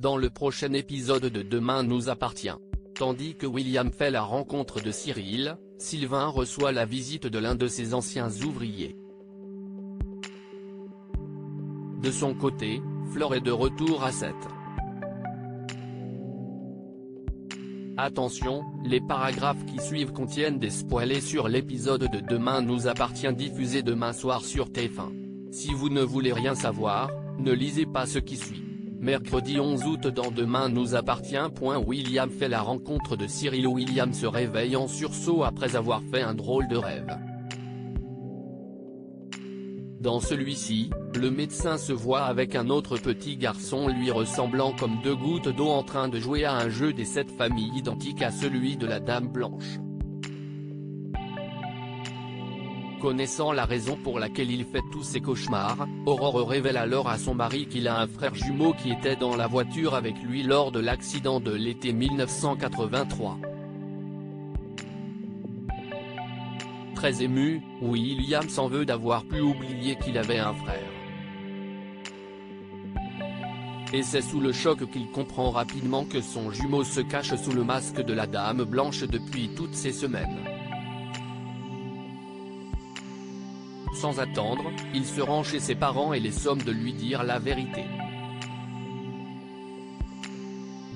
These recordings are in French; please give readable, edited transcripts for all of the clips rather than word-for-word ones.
dans le prochain épisode de Demain nous appartient. Tandis que William fait la rencontre de Cyril, Sylvain reçoit la visite de l'un de ses anciens ouvriers. De son côté, Flore est de retour à 7. Attention, les paragraphes qui suivent contiennent des spoilers sur l'épisode de Demain nous appartient diffusé demain soir sur TF1. Si vous ne voulez rien savoir, ne lisez pas ce qui suit. Mercredi 11 août dans Demain nous appartient. William fait la rencontre de Cyril. William se réveille en sursaut après avoir fait un drôle de rêve. Dans celui-ci, le médecin se voit avec un autre petit garçon lui ressemblant comme deux gouttes d'eau en train de jouer à un jeu des 7 familles identique à celui de la Dame Blanche. Connaissant la raison pour laquelle il fait tous ces cauchemars, Aurore révèle alors à son mari qu'il a un frère jumeau qui était dans la voiture avec lui lors de l'accident de l'été 1983. Très ému, William s'en veut d'avoir pu oublier qu'il avait un frère. Et c'est sous le choc qu'il comprend rapidement que son jumeau se cache sous le masque de la Dame Blanche depuis toutes ces semaines. Sans attendre, il se rend chez ses parents et les somme de lui dire la vérité.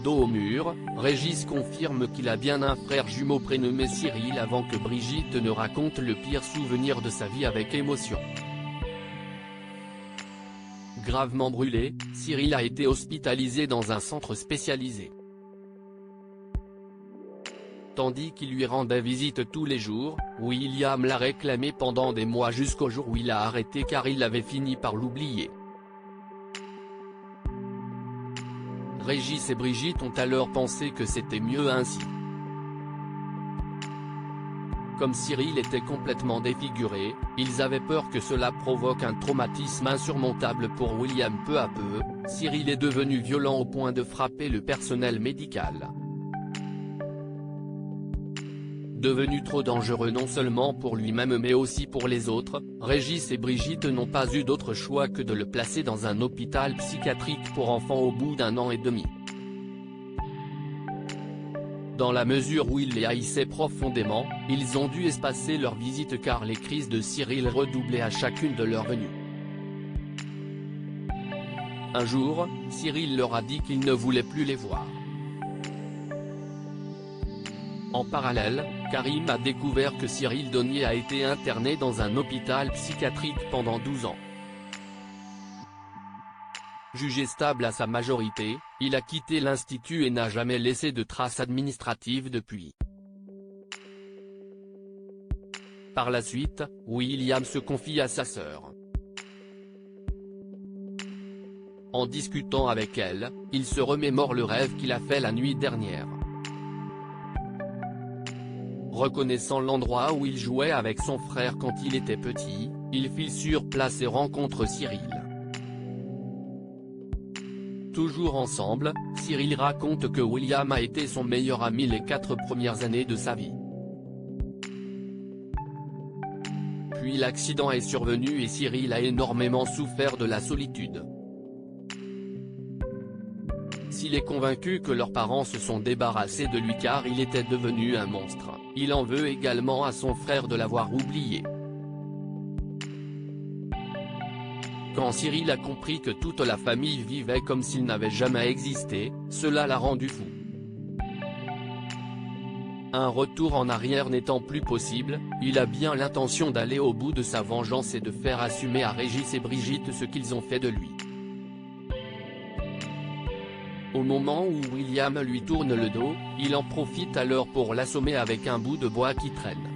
Dos au mur, Régis confirme qu'il a bien un frère jumeau prénommé Cyril avant que Brigitte ne raconte le pire souvenir de sa vie avec émotion. Gravement brûlé, Cyril a été hospitalisé dans un centre spécialisé. Tandis qu'il lui rendait visite tous les jours, William l'a réclamé pendant des mois jusqu'au jour où il a arrêté car il avait fini par l'oublier. Régis et Brigitte ont alors pensé que c'était mieux ainsi. Comme Cyril était complètement défiguré, ils avaient peur que cela provoque un traumatisme insurmontable pour William. Peu à peu, Cyril est devenu violent au point de frapper le personnel médical. Devenu trop dangereux non seulement pour lui-même mais aussi pour les autres, Régis et Brigitte n'ont pas eu d'autre choix que de le placer dans un hôpital psychiatrique pour enfants au bout d'1 an et demi. Dans la mesure où ils les haïssaient profondément, ils ont dû espacer leurs visites car les crises de Cyril redoublaient à chacune de leurs venues. Un jour, Cyril leur a dit qu'il ne voulait plus les voir. En parallèle, Karim a découvert que Cyril Donnier a été interné dans un hôpital psychiatrique pendant 12 ans. Jugé stable à sa majorité, il a quitté l'institut et n'a jamais laissé de traces administratives depuis. Par la suite, William se confie à sa sœur. En discutant avec elle, il se remémore le rêve qu'il a fait la nuit dernière. Reconnaissant l'endroit où il jouait avec son frère quand il était petit, il file sur place et rencontre Cyril. Toujours ensemble, Cyril raconte que William a été son meilleur ami les 4 premières années de sa vie. Puis l'accident est survenu et Cyril a énormément souffert de la solitude. S'il est convaincu que leurs parents se sont débarrassés de lui car il était devenu un monstre, il en veut également à son frère de l'avoir oublié. Quand Cyril a compris que toute la famille vivait comme s'il n'avait jamais existé, cela l'a rendu fou. Un retour en arrière n'étant plus possible, il a bien l'intention d'aller au bout de sa vengeance et de faire assumer à Régis et Brigitte ce qu'ils ont fait de lui. Au moment où William lui tourne le dos, il en profite alors pour l'assommer avec un bout de bois qui traîne.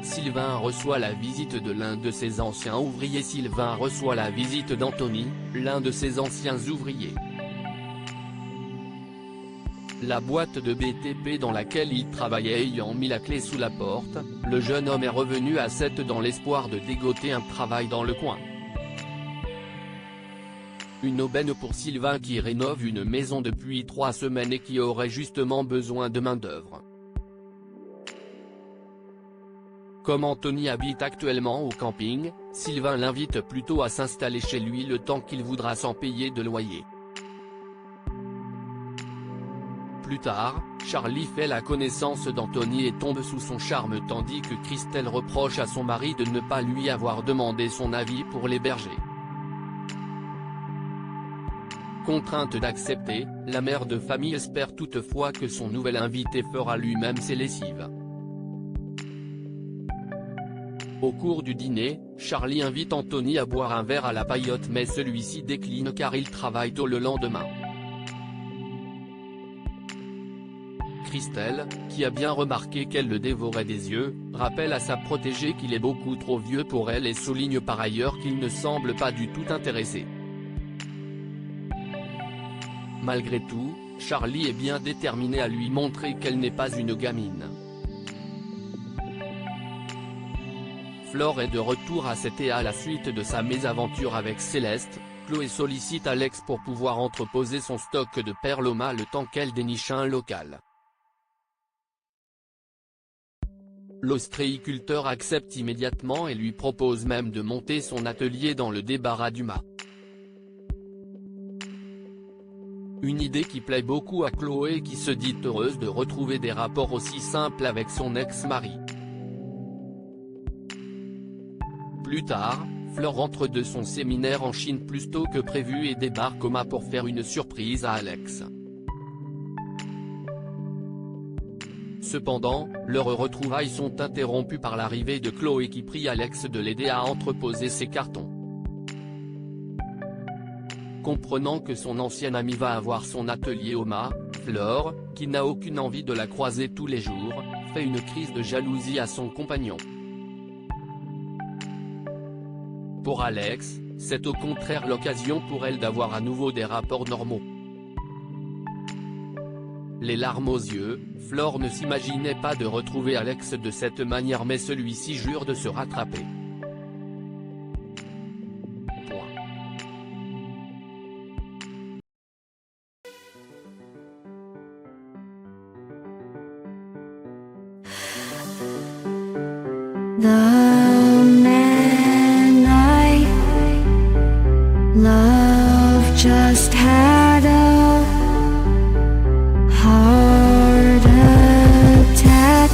Sylvain reçoit la visite de l'un de ses anciens ouvriers. Sylvain reçoit la visite d'Anthony, l'un de ses anciens ouvriers. La boîte de BTP dans laquelle il travaillait ayant mis la clé sous la porte, le jeune homme est revenu à 7 dans l'espoir de dégoter un travail dans le coin. Une aubaine pour Sylvain qui rénove une maison depuis 3 semaines et qui aurait justement besoin de main-d'œuvre. Comme Anthony habite actuellement au camping, Sylvain l'invite plutôt à s'installer chez lui le temps qu'il voudra sans payer de loyer. Plus tard, Charlie fait la connaissance d'Anthony et tombe sous son charme tandis que Christelle reproche à son mari de ne pas lui avoir demandé son avis pour l'héberger. Contrainte d'accepter, la mère de famille espère toutefois que son nouvel invité fera lui-même ses lessives. Au cours du dîner, Charlie invite Anthony à boire un verre à la paillote mais celui-ci décline car il travaille tôt le lendemain. Christelle, qui a bien remarqué qu'elle le dévorait des yeux, rappelle à sa protégée qu'il est beaucoup trop vieux pour elle et souligne par ailleurs qu'il ne semble pas du tout intéressé. Malgré tout, Charlie est bien déterminé à lui montrer qu'elle n'est pas une gamine. Flore est de retour à CTA à la suite de sa mésaventure avec Céleste. Chloé sollicite Alex pour pouvoir entreposer son stock de perles au mât le temps qu'elle déniche un local. L'ostréiculteur accepte immédiatement et lui propose même de monter son atelier dans le débarras du mât. Une idée qui plaît beaucoup à Chloé qui se dit heureuse de retrouver des rapports aussi simples avec son ex-mari. Plus tard, Fleur rentre de son séminaire en Chine plus tôt que prévu et débarque au mât pour faire une surprise à Alex. Cependant, leurs retrouvailles sont interrompues par l'arrivée de Chloé qui prie Alex de l'aider à entreposer ses cartons. Comprenant que son ancien ami va avoir son atelier au mât, Fleur, qui n'a aucune envie de la croiser tous les jours, fait une crise de jalousie à son compagnon. Pour Alex, c'est au contraire l'occasion pour elle d'avoir à nouveau des rapports normaux. Les larmes aux yeux, Flore ne s'imaginait pas de retrouver Alex de cette manière mais celui-ci jure de se rattraper. The man I love just had a heart attack,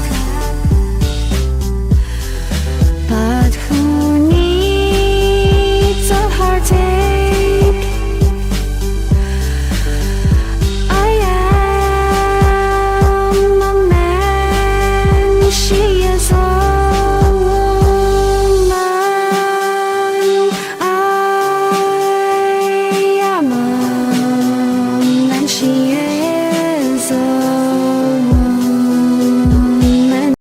but who needs a heartache? I am a man she